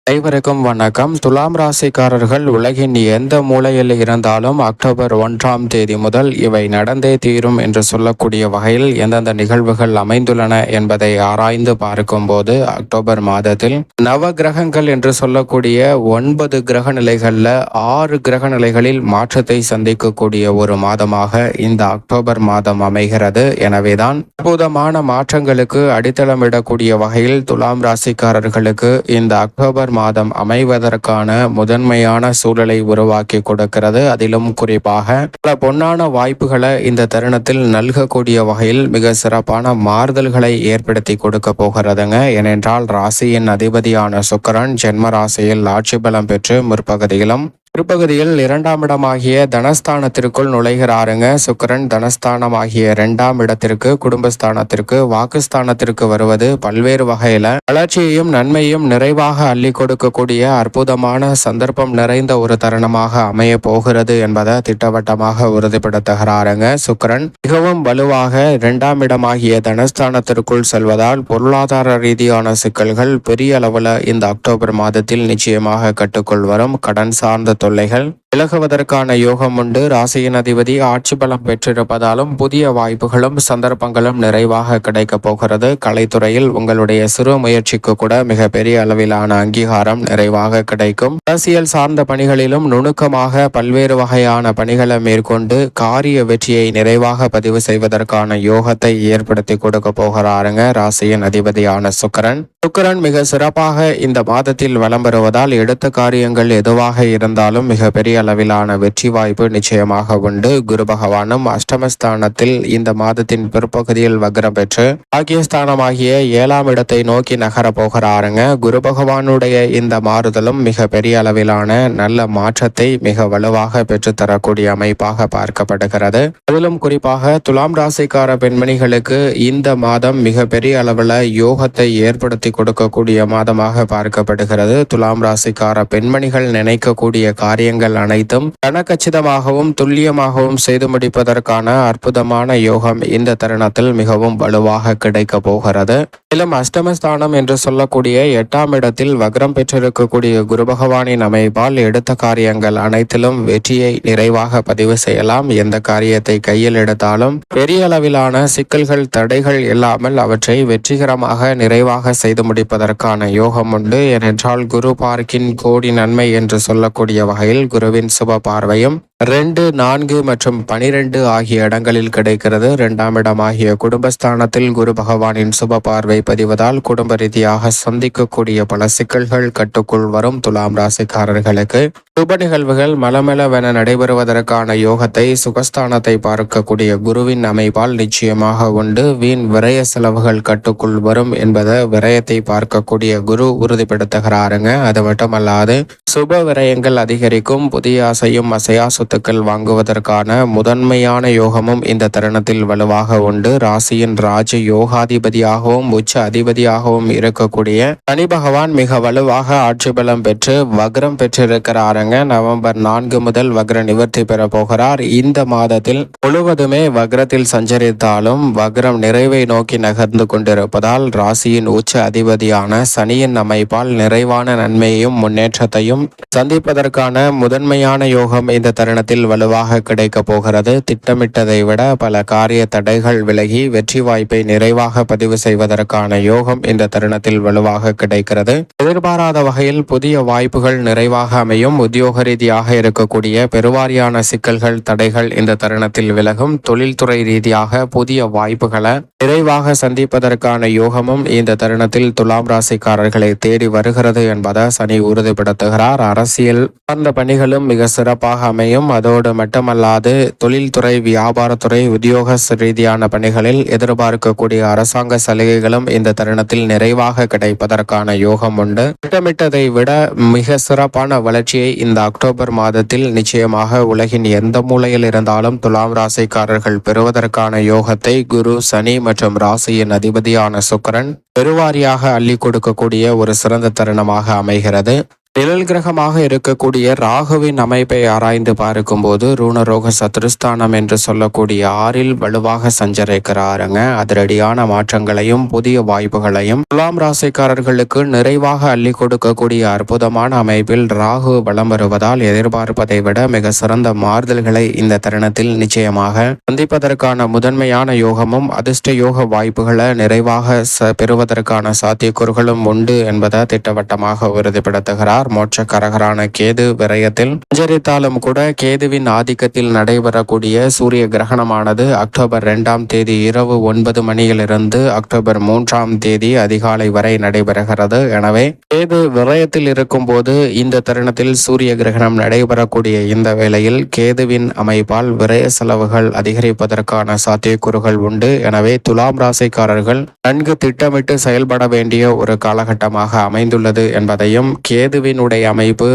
அனைவருக்கும் வணக்கம். துலாம் ராசிக்காரர்கள் உலகின் எந்த மூலையில் இருந்தாலும் அக்டோபர் 1ஆம் தேதி முதல் இவை நடந்தே தீரும் என்று சொல்லக்கூடிய வகையில் எந்தெந்த நிகழ்வுகள் அமைந்துள்ளன என்பதை ஆராய்ந்து பார்க்கும்போது அக்டோபர் மாதத்தில் நவ கிரகங்கள் என்று சொல்லக்கூடிய 9 கிரக நிலைகளில் 6 கிரக நிலைகளில் மாற்றத்தை சந்திக்கக்கூடிய ஒரு மாதமாக இந்த அக்டோபர் மாதம் அமைகிறது. எனவேதான் அற்புதமான மாற்றங்களுக்கு அடித்தளமிடக்கூடிய வகையில் துலாம் ராசிக்காரர்களுக்கு இந்த அக்டோபர் மாதம் அமைவதற்கான முதன்மையான சூழலை உருவாக்கி கொடுக்கிறது. அதிலும் குறிப்பாக பல பொன்னான வாய்ப்புகளை இந்த தருணத்தில் நல்கக்கூடிய வகையில் மிக சிறப்பான மாறுதல்களை ஏற்படுத்தி கொடுக்க போகிறதுங்க. ஏனென்றால் ராசியின் அதிபதியான சுக்கிரன் ஜென்ம ராசியில் ஆட்சி பலம் பெற்று முற்பகுதியிலும் பிற்பகுதியில் 2ஆம் இடமாகிய தனஸ்தானத்திற்குள் நுழைகிறாருங்க. சுக்கிரன் தனஸ்தானமாகிய 2ஆம் இடத்திற்கு, குடும்பஸ்தானத்திற்கு, வாக்குஸ்தானத்திற்கு வருவது பல்வேறு வகையில வளர்ச்சியையும் நன்மையும் நிறைவாக அள்ளி கொடுக்கக்கூடிய அற்புதமான சந்தர்ப்பம் நிறைந்த ஒரு தருணமாக அமைய போகிறது என்பதை திட்டவட்டமாக உறுதிப்படுத்துகிறாருங்க. சுக்கிரன் மிகவும் வலுவாக 2ஆம் இடமாகிய தனஸ்தானத்திற்குள் செல்வதால் பொருளாதார ரீதியான சிக்கல்கள் பெரிய அளவில் இந்த அக்டோபர் மாதத்தில் நிச்சயமாக கட்டுக்குள் வரும். கடன் சார்ந்த தொல்லைகள் விலகுவதற்கான யோகம் உண்டு. ராசியின் அதிபதி ஆட்சி பலம் பெற்றிருப்பதாலும் புதிய வாய்ப்புகளும் சந்தர்ப்பங்களும் நிறைவாக கிடைக்க போகிறது. கலைத்துறையில் உங்களுடைய சிறு முயற்சிக்கு கூட மிக பெரிய அளவிலான அங்கீகாரம் நிறைவாக கிடைக்கும். அரசியல் சார்ந்த பணிகளிலும் நுணுக்கமாக பல்வேறு வகையான பணிகளை மேற்கொண்டு காரிய வெற்றியை நிறைவாக பதிவு செய்வதற்கான யோகத்தை ஏற்படுத்தி கொடுக்க போகிறாருங்க ராசியின் அதிபதியான சுக்கிரன். சுக்கிரன் மிக சிறப்பாக இந்த மாதத்தில் வலம் பெறுவதால் எடுத்த காரியங்கள் எதுவாக இருந்தாலும் மிக பெரிய அளவிலான வெற்றி வாய்ப்பு நிச்சயமாக உண்டு. குரு பகவானும் அஷ்டமஸ்தானத்தில் இந்த மாதத்தின் பிற்பகுதியில் வக்ரம் பெற்று பாக்கியஸ்தானமாகிய 7ஆம் இடத்தை நோக்கி நகர போகிறாருங்க. குரு பகவானுடைய இந்த மாறுதலும் மிக பெரிய அளவிலான நல்ல மாற்றத்தை மிக வலுவாக பெற்றுத்தரக்கூடிய அமைப்பாக பார்க்கப்படுகிறது. அதிலும் குறிப்பாக துலாம் ராசிக்கார பெண்மணிகளுக்கு இந்த மாதம் மிக பெரிய அளவில் யோகத்தை ஏற்படுத்தி கொடுக்கக்கூடிய மாதமாக பார்க்கப்படுகிறது. துலாம் ராசிக்கார பெண்மணிகள் நினைக்கக்கூடிய காரியங்கள் அனைத்தும் கனகச்சிதமாகவும் துல்லியமாகவும் செய்து முடிப்பதற்கான அற்புதமான யோகம் இந்த தருணத்தில் மிகவும் வலுவாக கிடைக்க போகிறது. மேலும் அஷ்டமஸ்தானம் என்று சொல்லக்கூடிய 8ஆம் இடத்தில் வக்ரம் பெற்றிருக்கக்கூடிய குரு பகவானின் அமைப்பால் எடுத்த காரியங்கள் அனைத்திலும் வெற்றியை நிறைவாக பதிவு செய்யலாம். எந்த காரியத்தை கையில் எடுத்தாலும் பெரிய அளவிலான சிக்கல்கள் தடைகள் இல்லாமல் அவற்றை வெற்றிகரமாக நிறைவாக செய்து முடிப்பதற்கான யோகம் உண்டு. ஏனென்றால் குரு பார்க்கின் கோடி நன்மை என்று சொல்லக்கூடிய வகையில் குருவின் சுப பார்வையும் 2, 4 மற்றும் 12 ஆகிய இடங்களில் கிடைக்கிறது. 2ஆம் இடமாகிய குடும்பஸ்தானத்தில் குரு பகவானின் சுப பார்வை பதிவதால் குடும்ப ரீதியாக சந்திக்கக்கூடிய பல சிக்கல்கள் கட்டுக்குள் வரும். துலாம் ராசிக்காரர்களுக்கு சுப நிகழ்வுகள் மலமளவென நடைபெறுவதற்கான யோகத்தை சுகஸ்தானத்தை பார்க்கக்கூடிய குருவின் அமைப்பால் நிச்சயமாக உண்டு. வீண் விரய செலவுகள் கட்டுக்குள் வரும் என்பதை விரயத்தை பார்க்கக்கூடிய குரு உறுதிப்படுத்துகிறாருங்க. அது மட்டுமல்லாது சுப விரயங்கள் அதிகரிக்கும். புதிய அசையும் அசையா சொத்துக்கள் வாங்குவதற்கான முதன்மையான யோகமும் இந்த தருணத்தில் வலுவாக உண்டு. ராசியின் ராஜ யோகாதிபதியாகவும் உச்ச அதிபதியாகவும் இருக்கக்கூடிய சனி பகவான் மிக வலுவாக ஆட்சி பலம் பெற்று வக்ரம் பெற்றிருக்கிறாருங்க. நவம்பர் 4 முதல் வக்ர நிவர்த்தி பெற போகிறார். இந்த மாதத்தில் முழுவதுமே வக்ரத்தில் சஞ்சரித்தாலும் வக்ரம் நிறைவை நோக்கி நகர்ந்து கொண்டிருப்பதால் ராசியின் உச்ச அதிபதியான சனியின் அமைப்பால் நிறைவான நன்மையையும் முன்னேற்றத்தையும் சந்திப்பதற்கான முதன்மையான யோகம் இந்த தருணத்தில் வலுவாக கிடைக்க போகிறது. திட்டமிட்டதை விட பல காரிய தடைகள் விலகி வெற்றி வாய்ப்பை நிறைவாக பதிவு செய்வதற்கான யோகம் இந்த தருணத்தில் வலுவாக கிடைக்கிறது. எதிர்பாராத வகையில் புதிய வாய்ப்புகள் நிறைவாக அமையும். உத்தியோக ரீதியாக இருக்கக்கூடிய பெருவாரியான சிக்கல்கள் தடைகள் இந்த தருணத்தில் விலகும். தொழில்துறை ரீதியாக புதிய வாய்ப்புகளை நிறைவாக சந்திப்பதற்கான யோகமும் இந்த தருணத்தில் துலாம் ராசிக்காரர்களை தேடி வருகிறது என்பதை சனி உறுதிப்படுத்துகிறார். அரசியல் சார்ந்த பணிகளும் மிக சிறப்பாக அமையும். அதோடு மட்டுமல்லாது தொழில்துறை, வியாபாரத்துறை, உத்தியோக ரீதியான பணிகளில் எதிர்பார்க்கக்கூடிய அரசாங்க சலுகைகளும் இந்த தருணத்தில் நிறைவாக கிடைப்பதற்கான யோகம் உண்டு. திட்டமிட்டதை விட மிக சிறப்பான வளர்ச்சியை இந்த அக்டோபர் மாதத்தில் நிச்சயமாக உலகின் எந்த மூலையில் இருந்தாலும் துலாம் ராசிக்காரர்கள் பெறுவதற்கான யோகத்தை குரு, சனி மற்றும் ராசியின் அதிபதியான சுக்கிரன் பெருவாரியாக அள்ளி கொடுக்கக்கூடிய ஒரு சிறந்த தருணமாக அமைகிறது. நிழல் கிரகமாக இருக்கக்கூடிய ராகுவின் அமைப்பை ஆராய்ந்து பார்க்கும்போது ரூணரோக சத்துருஸ்தானம் என்று சொல்லக்கூடிய 6ல் வலுவாக சஞ்சரிக்கிறாருங்க. அதிரடியான மாற்றங்களையும் புதிய வாய்ப்புகளையும் துலாம் ராசிக்காரர்களுக்கு நிறைவாக அள்ளி கொடுக்கக்கூடிய அற்புதமான அமைப்பில் ராகு வலம் வருவதால் எதிர்பார்ப்பதை விட மிக சிறந்த மாறுதல்களை இந்த தருணத்தில் நிச்சயமாக சந்திப்பதற்கான முதன்மையான யோகமும் அதிர்ஷ்ட யோக வாய்ப்புகளை நிறைவாக பெறுவதற்கான சாத்தியக்கூறுகளும் உண்டு என்பதை திட்டவட்டமாக உறுதிப்படுத்துகிறார். மோட்சக்காரகரான கேது விரயத்தில் சஞ்சரித்தாலும் கூட கேதுவின் ஆதிக்கத்தில் நடைபெறக்கூடிய சூரிய கிரகணமானது அக்டோபர் 2ஆம் தேதி இரவு 9 மணியிலிருந்து அக்டோபர் 3ஆம் தேதி அதிகாலை வரை நடைபெறுகிறது. எனவே கேது விரயத்தில் இருக்கும் போது இந்த தருணத்தில் சூரிய கிரகணம் நடைபெறக்கூடிய இந்த வேளையில் கேதுவின் அமைப்பால் விரய செலவுகள் அதிகரிப்பதற்கான சாத்தியக்கூறுகள் உண்டு. எனவே துலாம் ராசிக்காரர்கள் நன்கு திட்டமிட்டு செயல்பட வேண்டிய ஒரு காலகட்டமாக அமைந்துள்ளது என்பதையும் கேதுவின் அமைப்பு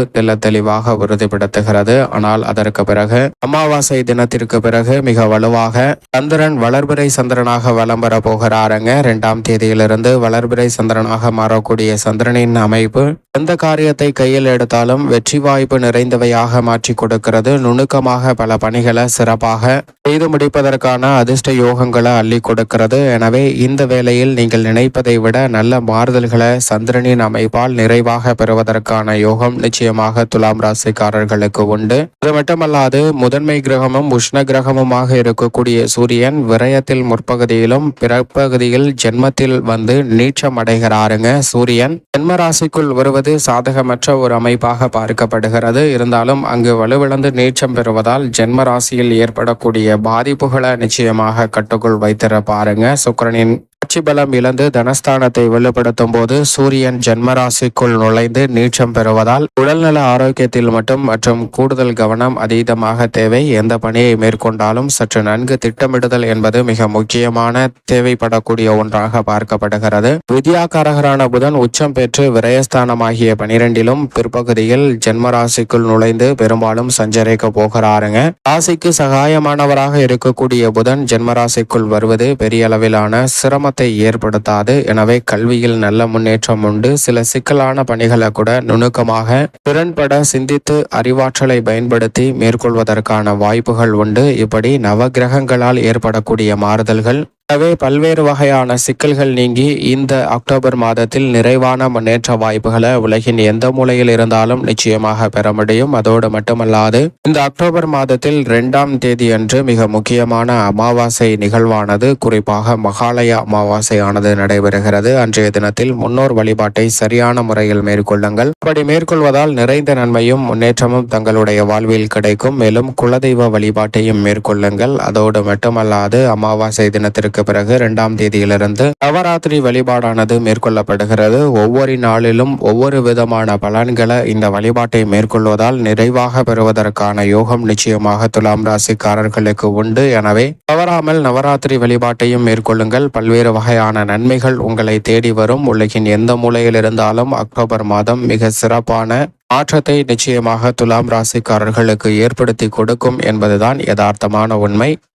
தெளிவாக உறுதிப்படுத்துகிறது. ஆனால் அதற்கு பிறகு அமாவாசை தினத்திற்கு பிறகு மிக வலுவாக சந்திரன் வளர்பிறை சந்திரனாக வலம் வர போகிறாருங்க. 2ஆம் தேதியிலிருந்து வளர்பிறை சந்திரனாக மாறக்கூடிய சந்திரனின் அமைப்பு எந்த காரியத்தை கையில் எடுத்தாலும் வெற்றி வாய்ப்பு நிறைந்தவையாக மாற்றி கொடுக்கிறது. நுணுக்கமாக பல பணிகளை சிறப்பாக செய்து முடிப்பதற்கான அதிர்ஷ்ட யோகங்களை அள்ளி கொடுக்கிறது. எனவே இந்த வேளையில் நீங்கள் நினைப்பதை விட நல்ல மாறுதல்களை சந்திரனின் அமைப்பால் நிறைவாக பெறுவதற்கான யோகம் நிச்சயமாக துலாம் ராசிக்காரர்களுக்கு உண்டு. அது மட்டுமல்லாது முதன்மை கிரகமும் உஷ்ண கிரகமுமாக இருக்கக்கூடிய சூரியன் விரயத்தில் முற்பகுதியிலும் பிறப்பகுதியில் ஜென்மத்தில் வந்து நீச்சம் அடைகிறாருங்க. சூரியன் ஜென்ம ராசிக்குள் வருவது சாதகமற்ற ஒரு அமைப்பாக பார்க்கப்படுகிறது. இருந்தாலும் அங்கு வலுவிழந்து நீச்சம் பெறுவதால் ஜென்ம ராசியில் ஏற்படக்கூடிய பாதிப்புகளை நிச்சயமாக கட்டுக்குள் வைத்திருப்பாருங்க. சுக்கிரனின் ஆட்சி பலம் இழந்து தனஸ்தானத்தை வலுப்படுத்தும் போது சூரியன் ஜென்மராசிக்குள் நுழைந்து நீச்சம் பெறுவதால் உடல்நல ஆரோக்கியத்தில் மற்றும் கூடுதல் கவனம் அதீதமாக தேவை. எந்த பணியை மேற்கொண்டாலும் சற்று நன்கு திட்டமிடுதல் என்பது மிக முக்கியமான தேவைப்படக்கூடிய ஒன்றாக பார்க்கப்படுகிறது. வித்யாகாரகரான புதன் உச்சம் பெற்று விரயஸ்தானமாகிய 12லும் பிற்பகுதியில் ஜென்மராசிக்குள் நுழைந்து பெரும்பாலும் சஞ்சரிக்க போகிறாருங்க. ராசிக்கு சகாயமானவராக இருக்கக்கூடிய புதன் ஜென்மராசிக்குள் வருவது பெரிய அளவிலான சிரமத்தை ஏற்படுத்தாது. எனவே கல்வியில் நல்ல முன்னேற்றம் உண்டு. சில சிக்கலான பணிகளை கூட நுணுக்கமாக திறன்பட சிந்தித்து அறிவாற்றலை பயன்படுத்தி மேற்கொள்வதற்கான வாய்ப்புகள் உண்டு. இப்படி நவகிரகங்களால் ஏற்படக்கூடிய மாறுதல்கள் பல்வேறு வகையான சிக்கல்கள் நீங்கி இந்த அக்டோபர் மாதத்தில் நிறைவான முன்னேற்ற வாய்ப்புகளை உலகின் எந்த மூலையில் இருந்தாலும் நிச்சயமாக பெற முடியும். அதோடு மட்டுமல்லாது இந்த அக்டோபர் மாதத்தில் 2ஆம் தேதி அன்று மிக முக்கியமான அமாவாசை நிகழ்வானது குறிப்பாக மகாலய அமாவாசையானது நடைபெறுகிறது. அன்றைய தினத்தில் முன்னோர் வழிபாட்டை சரியான முறையில் மேற்கொள்ளுங்கள். அப்படி மேற்கொள்வதால் நிறைந்த நன்மையும் முன்னேற்றமும் தங்களுடைய வாழ்வில் கிடைக்கும். மேலும் குலதெய்வ வழிபாட்டையும் மேற்கொள்ளுங்கள். அதோடு மட்டுமல்லாது அமாவாசை தினத்திற்கு பிறகு 2ஆம் தேதியிலிருந்து நவராத்திரி வழிபாடானது மேற்கொள்ளப்படுகிறது. ஒவ்வொரு நாளிலும் ஒவ்வொரு விதமான பலன்களை இந்த வழிபாட்டை மேற்கொள்வதால் நிறைவாக பெறுவதற்கான யோகம் நிச்சயமாக துலாம் ராசிக்காரர்களுக்கு உண்டு. எனவே தவறாமல் நவராத்திரி வழிபாட்டையும் மேற்கொள்ளுங்கள். பல்வேறு வகையான நன்மைகள் உங்களை தேடி வரும். உலகின் எந்த மூலையில் இருந்தாலும் அக்டோபர் மாதம் மிக சிறப்பான மாற்றத்தை நிச்சயமாக துலாம் ராசிக்காரர்களுக்கு ஏற்படுத்தி கொடுக்கும் என்பதுதான் யதார்த்தமான உண்மை.